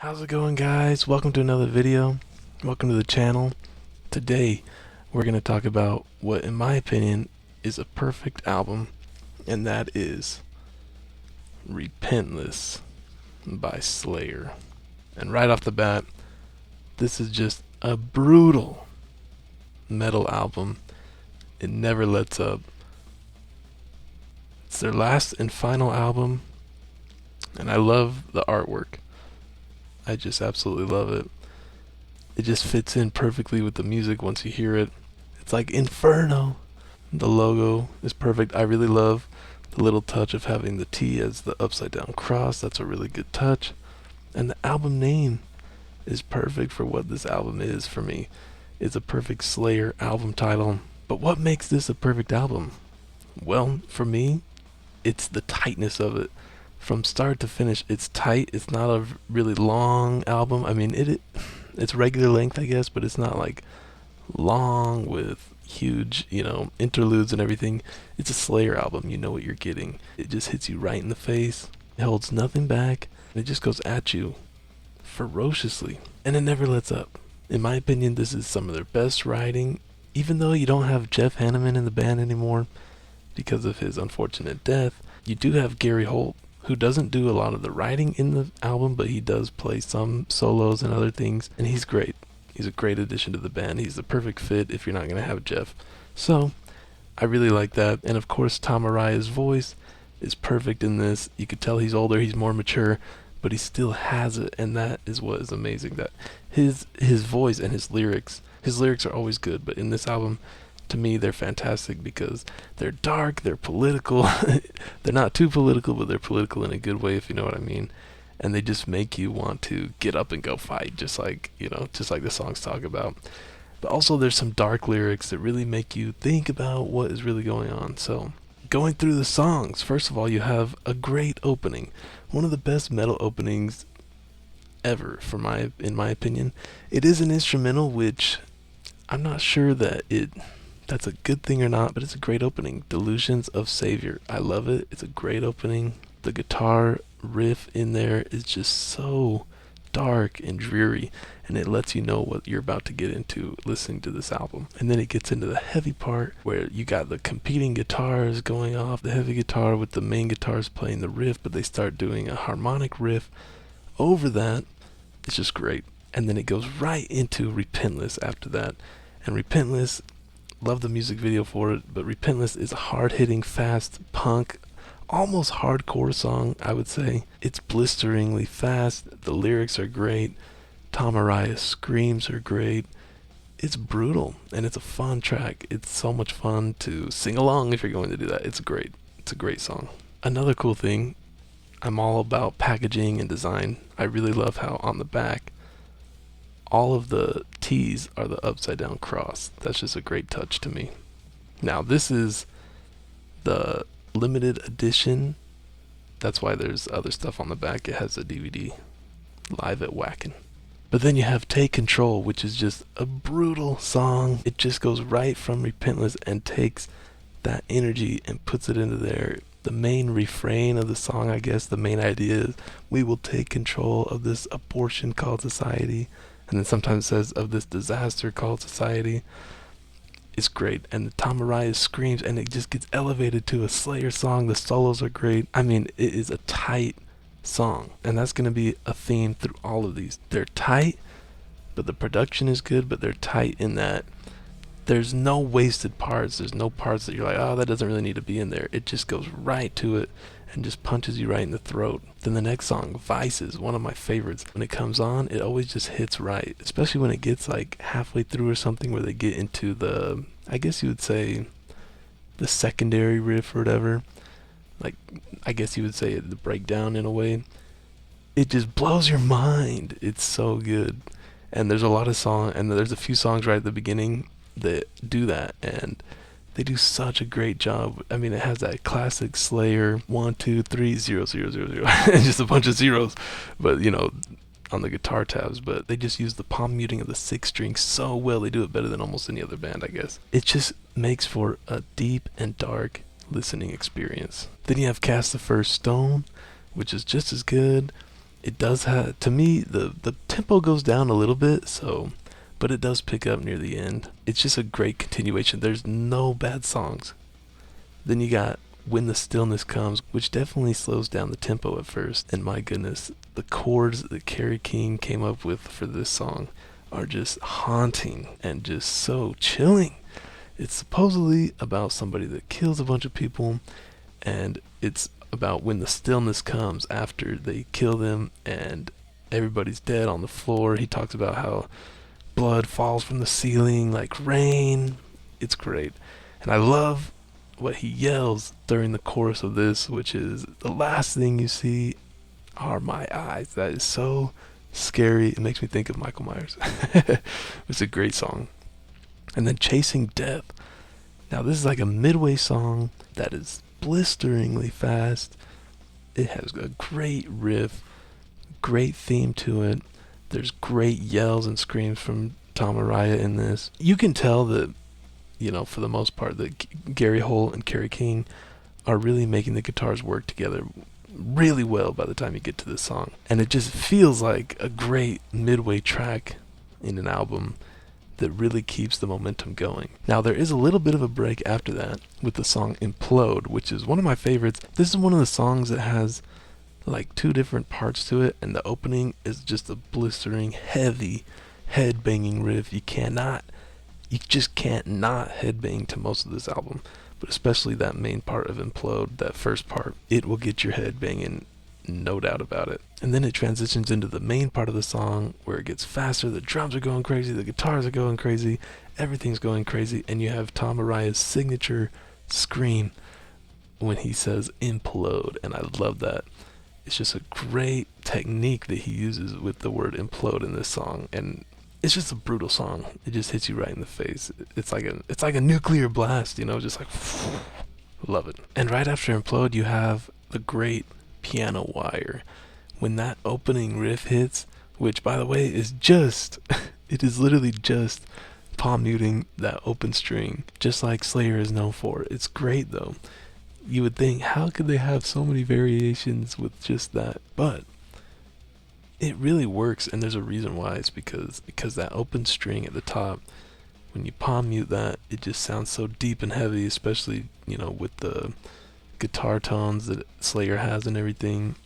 How's it going, guys? Welcome to another video. Welcome to the channel. Today we're going to talk about what in my opinion is a perfect album, and that is Repentless by Slayer. And right off the bat, this is just a brutal metal album. It never lets up. It's their last and final album, and I love the artwork. I just absolutely love it. It just fits in perfectly with the music once you hear it. It's like Inferno. The logo is perfect. I really love the little touch of having the T as the upside down cross. That's a really good touch. And the album name is perfect for what this album is for me. It's a perfect Slayer album title. But what makes this a perfect album? Well, for me, it's the tightness of it. From start to finish, it's tight. It's not a really long album. I mean, it's regular length, I guess, but it's not like long with huge, interludes and everything. It's a Slayer album. You know what you're getting. It just hits you right in the face. It holds nothing back. And it just goes at you ferociously. And it never lets up. In my opinion, this is some of their best writing. Even though you don't have Jeff Hanneman in the band anymore because of his unfortunate death, you do have Gary Holt, who doesn't do a lot of the writing in the album, but he does play some solos and other things, and he's great. He's a great addition to the band. He's the perfect fit if you're not going to have Jeff. So, I really like that. And of course, Tom Araya's voice is perfect in this. You could tell he's older, he's more mature, but he still has it, and that is what is amazing. That his voice and his lyrics are always good, but in this album, to me, they're fantastic because they're dark, they're political. They're not too political, but they're political in a good way, if you know what I mean. And they just make you want to get up and go fight, just like the songs talk about. But also there's some dark lyrics that really make you think about what is really going on. So, going through the songs, first of all, you have a great opening. One of the best metal openings ever, in my opinion. It is an instrumental, which I'm not sure that's a good thing or not, but it's a great opening. Delusions of Savior. I love it. It's a great opening. The guitar riff in there is just so dark and dreary, and it lets you know what you're about to get into listening to this album. And then it gets into the heavy part where you got the competing guitars going off, the heavy guitar with the main guitars playing the riff, but they start doing a harmonic riff over that. It's just great. And then it goes right into Repentless after that. And Repentless, love the music video for it, but Repentless is a hard-hitting, fast punk, almost hardcore song, I would say. It's blisteringly fast. The lyrics are great. Tom Araya's screams are great. It's brutal, and it's a fun track. It's so much fun to sing along if you're going to do that. It's great. It's a great song. Another cool thing, I'm all about packaging and design. I really love how on the back, all of the T's are the upside down cross. That's just a great touch to me. Now, this is the limited edition. That's why there's other stuff on the back. It has a DVD, Live at Whackin'. But then you have Take Control, which is just a brutal song. It just goes right from Repentless and takes that energy and puts it into there. The main refrain of the song, I guess, the main idea is, we will take control of this abortion called society. And then sometimes it says, of this disaster called society. It's great. And the Tom Araya screams, and it just gets elevated to a Slayer song. The solos are great. I mean, it is a tight song. And that's going to be a theme through all of these. They're tight, but the production is good, but they're tight in that there's no wasted parts. There's no parts that you're like, oh, that doesn't really need to be in there. It just goes right to it and just punches you right in the throat. Then the next song, Vices, one of my favorites. When it comes on, it always just hits right, especially when it gets like halfway through or something where they get into the, I guess you would say, the secondary riff or whatever. Like, I guess you would say the breakdown in a way. It just blows your mind. It's so good. And there's a few songs right at the beginning that do that, and they do such a great job. I mean, it has that classic Slayer 1 2 3 0 0 0 0 and just a bunch of zeros, but on the guitar tabs. But they just use the palm muting of the 6th string so well. They do it better than almost any other band, I guess. It just makes for a deep and dark listening experience. Then you have Cast the First Stone, which is just as good. It does have, to me, the tempo goes down a little bit, so, but it does pick up near the end. It's just a great continuation. There's no bad songs. Then you got When the Stillness Comes, which definitely slows down the tempo at first. And my goodness, the chords that Kerry King came up with for this song are just haunting and just so chilling. It's supposedly about somebody that kills a bunch of people, and it's about when the stillness comes after they kill them and everybody's dead on the floor. He talks about how blood falls from the ceiling like rain. It's great. And I love what he yells during the chorus of this, which is, "The last thing you see are my eyes." That is so scary. It makes me think of Michael Myers. It's a great song. And then Chasing Death. Now, this is like a midway song that is blisteringly fast. It has a great riff, great theme to it. There's great yells and screams from Tom Araya in this. You can tell that, for the most part, that Gary Holt and Kerry King are really making the guitars work together really well by the time you get to this song. And it just feels like a great midway track in an album that really keeps the momentum going. Now, there is a little bit of a break after that with the song Implode, which is one of my favorites. This is one of the songs that has like two different parts to it, and the opening is just a blistering, heavy, head-banging riff. You just can't not headbang to most of this album, but especially that main part of Implode, that first part, it will get your head banging, no doubt about it. And then it transitions into the main part of the song where it gets faster. The drums are going crazy, the guitars are going crazy, everything's going crazy, and you have Tom Araya's signature scream when he says implode, and I love that. It's just a great technique that he uses with the word implode in this song, and it's just a brutal song. It just hits you right in the face. It's like a nuclear blast, just like love it. And right after Implode, you have the great Piano Wire. When that opening riff hits, which by the way is just it is literally just palm muting that open string, just like Slayer is known for. It's great though. You would think, how could they have so many variations with just that? But it really works, and there's a reason why. It's because that open string at the top, when you palm mute that, it just sounds so deep and heavy, especially, with the guitar tones that Slayer has and everything.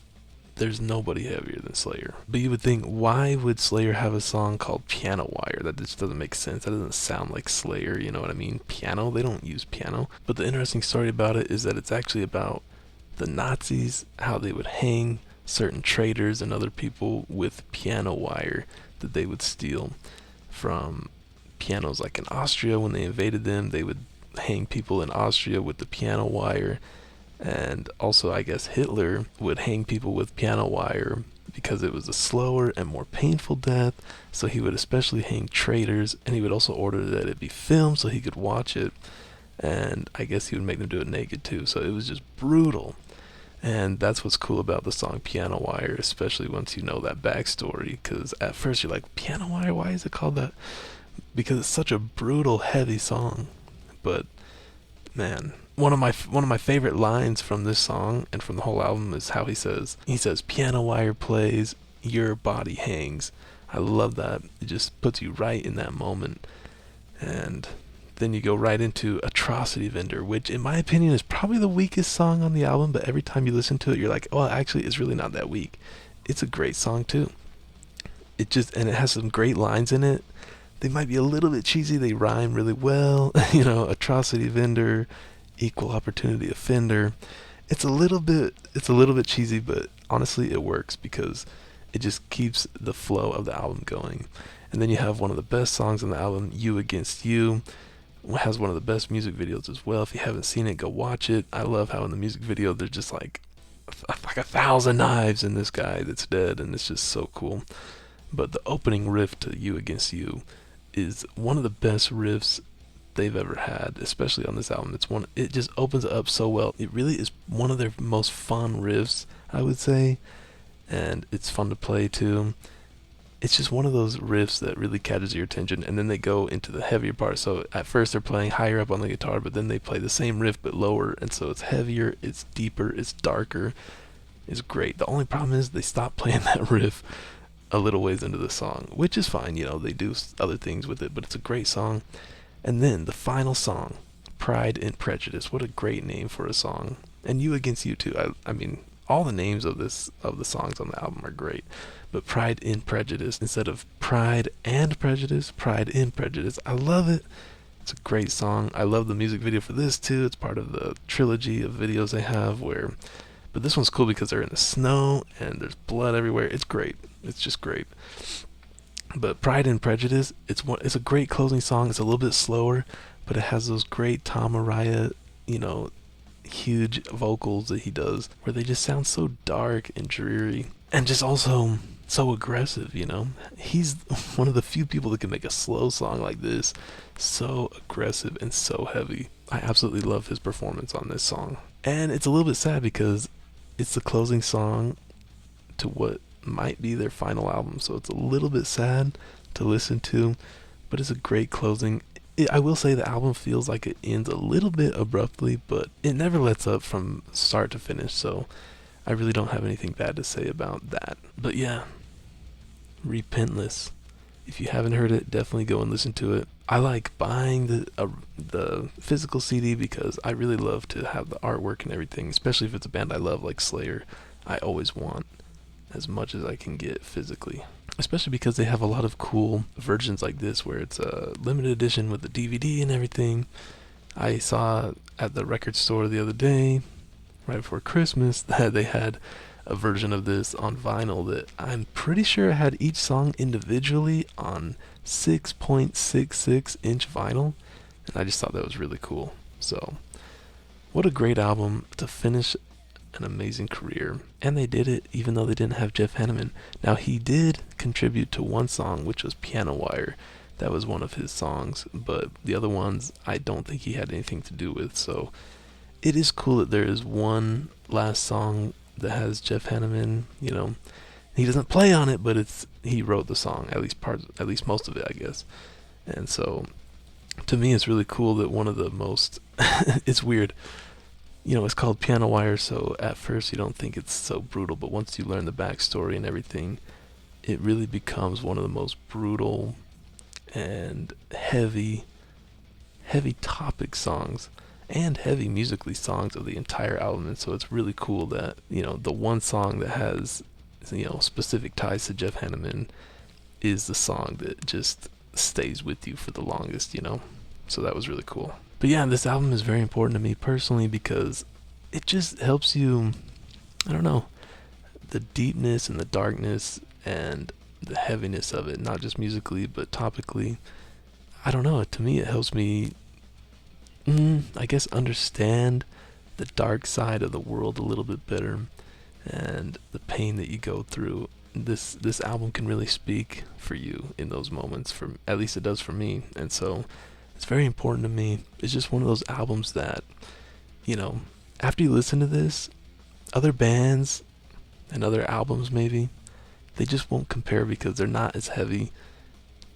There's nobody heavier than Slayer. But you would think, why would Slayer have a song called Piano Wire? That just doesn't make sense. That doesn't sound like Slayer, you know what I mean? Piano, they don't use piano. But the interesting story about it is that it's actually about the Nazis, how they would hang certain traders and other people with piano wire that they would steal from pianos. Like in Austria, when they invaded them, they would hang people in Austria with the piano wire. And also, I guess Hitler would hang people with piano wire because it was a slower and more painful death. So he would especially hang traitors, and he would also order that it be filmed so he could watch it. And I guess he would make them do it naked too. So it was just brutal. And that's what's cool about the song Piano Wire, especially once you know that backstory. Because at first you're like, Piano Wire, why is it called that? Because it's such a brutal, heavy song. But man, one of my favorite lines from this song and from the whole album is how he says piano wire plays, your body hangs. I love that. It just puts you right in that moment. And then you go right into Atrocity Vendor, which in my opinion is probably the weakest song on the album, but every time you listen to it you're like, oh, actually it's really not that weak. It's a great song too. And it has some great lines in it. They might be a little bit cheesy, they rhyme really well. Atrocity Vendor, equal opportunity offender. It's a little bit cheesy, but honestly it works because it just keeps the flow of the album going. And then you have one of the best songs on the album, You Against You. It has one of the best music videos as well. If you haven't seen it, go watch it. I love how in the music video there's just like 1,000 knives in this guy that's dead, and it's just so cool. But the opening riff to You Against You is one of the best riffs they've ever had, especially on this album. It just opens up so well. It really is one of their most fun riffs, I would say, and it's fun to play too. It's just one of those riffs that really catches your attention, and then they go into the heavier part. So at first they're playing higher up on the guitar, but then they play the same riff but lower, and so it's heavier, it's deeper, it's darker. is great. The only problem is they stopped playing that riff a little ways into the song, which is fine. You know, they do other things with it, but it's a great song. And then the final song, Pride and Prejudice. What a great name for a song. And You Against You too. I mean, all the names of the songs on the album are great. But Pride in Prejudice instead of Pride and Prejudice, Pride in Prejudice. I love it. It's a great song. I love the music video for this too. It's part of the trilogy of videos they have where, but this one's cool because they're in the snow and there's blood everywhere. It's great. It's just great. But Pride and Prejudice, it's a great closing song. It's a little bit slower, but it has those great Tom Araya, you know, huge vocals that he does where they just sound so dark and dreary and just also so aggressive, you know. He's one of the few people that can make a slow song like this so aggressive and so heavy. I absolutely love his performance on this song. And it's a little bit sad because it's the closing song to what might be their final album, so it's a little bit sad to listen to, but it's a great closing. I will say the album feels like it ends a little bit abruptly, but it never lets up from start to finish, so I really don't have anything bad to say about that. But yeah, Repentless. If you haven't heard it, definitely go and listen to it. I like buying the physical CD because I really love to have the artwork and everything, especially if it's a band I love like Slayer. I always want as much as I can get physically, especially because they have a lot of cool versions like this where it's a limited edition with the DVD and everything. I saw at the record store the other day, right before Christmas, that they had a version of this on vinyl that I'm pretty sure had each song individually on 6.66 inch vinyl, and I just thought that was really cool. So what a great album to finish an amazing career, and they did it even though they didn't have Jeff Hanneman. Now he did contribute to one song, which was Piano Wire. That was one of his songs, but the other ones I don't think he had anything to do with. So it is cool that there is one last song that has Jeff Hanneman. You know, he doesn't play on it, but he wrote the song, at least most of it, I guess. And so to me it's really cool that one of the most it's weird. You know, it's called Piano Wire, so at first you don't think it's so brutal, but once you learn the backstory and everything, it really becomes one of the most brutal and heavy topic songs and heavy musically songs of the entire album. And so it's really cool that, you know, the one song that has, you know, specific ties to Jeff Hanneman is the song that just stays with you for the longest, you know. So that was really cool. But yeah, this album is very important to me personally because it just helps you, I don't know, the deepness and the darkness and the heaviness of it, not just musically but topically. I don't know, to me it helps me, I guess, understand the dark side of the world a little bit better and the pain that you go through. This album can really speak for you in those moments, for at least it does for me. And so it's very important to me. It's just one of those albums that, you know, after you listen to this, other bands and other albums maybe, they just won't compare because they're not as heavy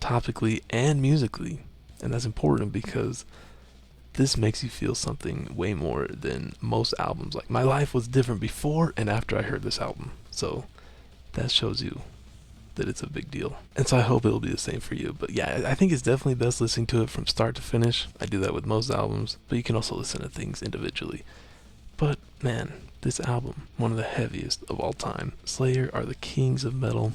topically and musically. And that's important because this makes you feel something way more than most albums. Like, my life was different before and after I heard this album. So that shows you that it's a big deal. And so I hope it'll be the same for you. But yeah, I think it's definitely best listening to it from start to finish. I do that with most albums, but you can also listen to things individually. But man, this album, one of the heaviest of all time. Slayer are the kings of metal.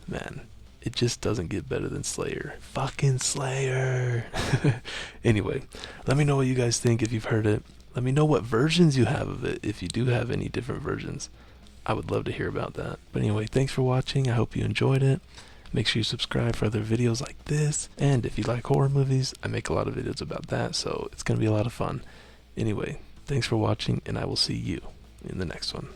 Man, it just doesn't get better than Slayer. Fucking Slayer. Anyway, let me know what you guys think if you've heard it. Let me know what versions you have of it, if you do have any different versions. I would love to hear about that. But anyway, thanks for watching. I hope you enjoyed it. Make sure you subscribe for other videos like this. And if you like horror movies, I make a lot of videos about that, so it's going to be a lot of fun. Anyway, thanks for watching, and I will see you in the next one.